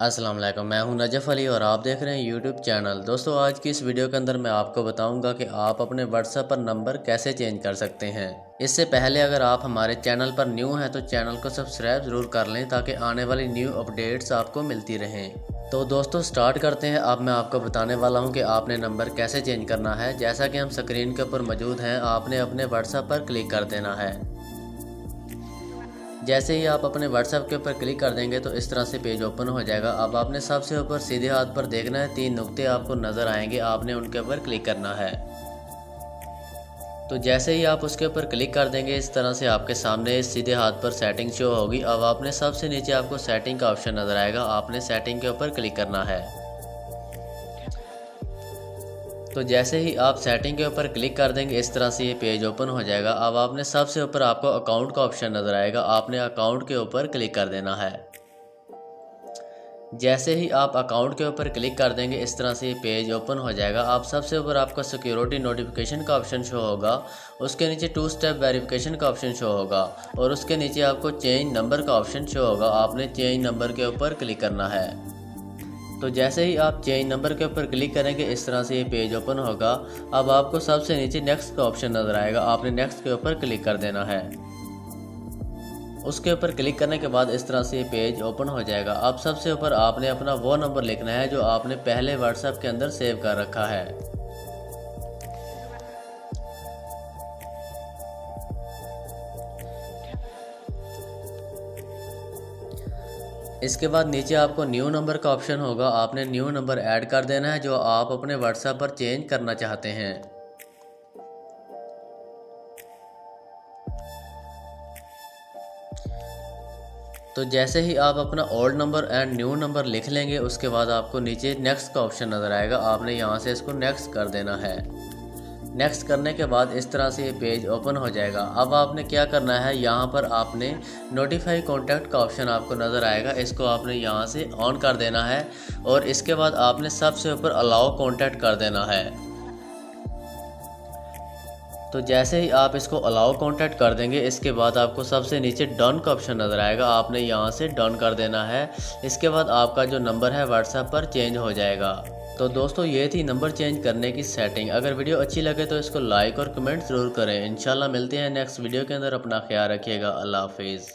अस्सलाम वालेकुम, मैं हूं नजफ़ अली और आप देख रहे हैं यूट्यूब चैनल। दोस्तों, आज की इस वीडियो के अंदर मैं आपको बताऊंगा कि आप अपने व्हाट्सएप पर नंबर कैसे चेंज कर सकते हैं। इससे पहले अगर आप हमारे चैनल पर न्यू हैं तो चैनल को सब्सक्राइब ज़रूर कर लें ताकि आने वाली न्यू अपडेट्स आपको मिलती रहें। तो दोस्तों स्टार्ट करते हैं। अब मैं आपको बताने वाला हूं कि आपने नंबर कैसे चेंज करना है। जैसा कि हम स्क्रीन के ऊपर मौजूद हैं, आपने अपने व्हाट्सएप पर क्लिक कर देना है। जैसे ही आप अपने व्हाट्सएप के ऊपर क्लिक कर देंगे तो इस तरह से पेज ओपन हो जाएगा। अब आपने सबसे ऊपर सीधे हाथ पर देखना है, 3 नुक्ते आपको नज़र आएंगे, आपने उनके ऊपर क्लिक करना है। तो जैसे ही आप उसके ऊपर क्लिक कर देंगे इस तरह से आपके सामने सीधे हाथ पर सेटिंग शो होगी। अब आपने सबसे नीचे आपको सेटिंग का ऑप्शन नज़र आएगा, आपने सेटिंग के ऊपर क्लिक करना है। तो जैसे ही आप सेटिंग के ऊपर क्लिक कर देंगे इस तरह से ये पेज ओपन हो जाएगा। अब आपने सबसे ऊपर आपको अकाउंट का ऑप्शन नज़र आएगा, आपने अकाउंट के ऊपर क्लिक कर देना है। जैसे ही आप अकाउंट के ऊपर क्लिक कर देंगे इस तरह से ये पेज ओपन हो जाएगा। आप सबसे ऊपर आपका सिक्योरिटी नोटिफिकेशन का ऑप्शन शो होगा, उसके नीचे 2 स्टेप वेरिफिकेशन का ऑप्शन शो होगा और उसके नीचे आपको चेंज नंबर का ऑप्शन शो होगा, आपने चेंज नंबर के ऊपर क्लिक करना है। तो जैसे ही आप चेंज नंबर के ऊपर क्लिक करेंगे इस तरह से ये पेज ओपन होगा। अब आपको सबसे नीचे नेक्स्ट का ऑप्शन नज़र आएगा, आपने नेक्स्ट के ऊपर क्लिक कर देना है। उसके ऊपर क्लिक करने के बाद इस तरह से ये पेज ओपन हो जाएगा। अब सबसे ऊपर आपने अपना वो नंबर लिखना है जो आपने पहले व्हाट्सएप के अंदर सेव कर रखा है। इसके बाद नीचे आपको न्यू नंबर का ऑप्शन होगा, आपने न्यू नंबर ऐड कर देना है जो आप अपने व्हाट्सएप पर चेंज करना चाहते हैं। तो जैसे ही आप अपना old number and new number लिख लेंगे उसके बाद आपको नीचे नेक्स्ट का ऑप्शन नज़र आएगा, आपने यहाँ से इसको नेक्स्ट कर देना है। नेक्स्ट करने के बाद इस तरह से ये पेज ओपन हो जाएगा। अब आपने क्या करना है, यहाँ पर आपने नोटिफाई कॉन्टैक्ट का ऑप्शन आपको नज़र आएगा, इसको आपने यहाँ से ऑन कर देना है और इसके बाद आपने सबसे ऊपर अलाउ कॉन्टैक्ट कर देना है। तो जैसे ही आप इसको अलाउ कॉन्टैक्ट कर देंगे इसके बाद आपको सबसे नीचे डन का ऑप्शन नज़र आएगा, आपने यहाँ से डन कर देना है। इसके बाद आपका जो नंबर है व्हाट्सएप पर चेंज हो जाएगा। तो दोस्तों ये थी नंबर चेंज करने की सेटिंग। अगर वीडियो अच्छी लगे तो इसको लाइक और कमेंट ज़रूर करें। इंशाल्लाह मिलते हैं नेक्स्ट वीडियो के अंदर। अपना ख्याल रखिएगा। अल्लाह हाफिज़।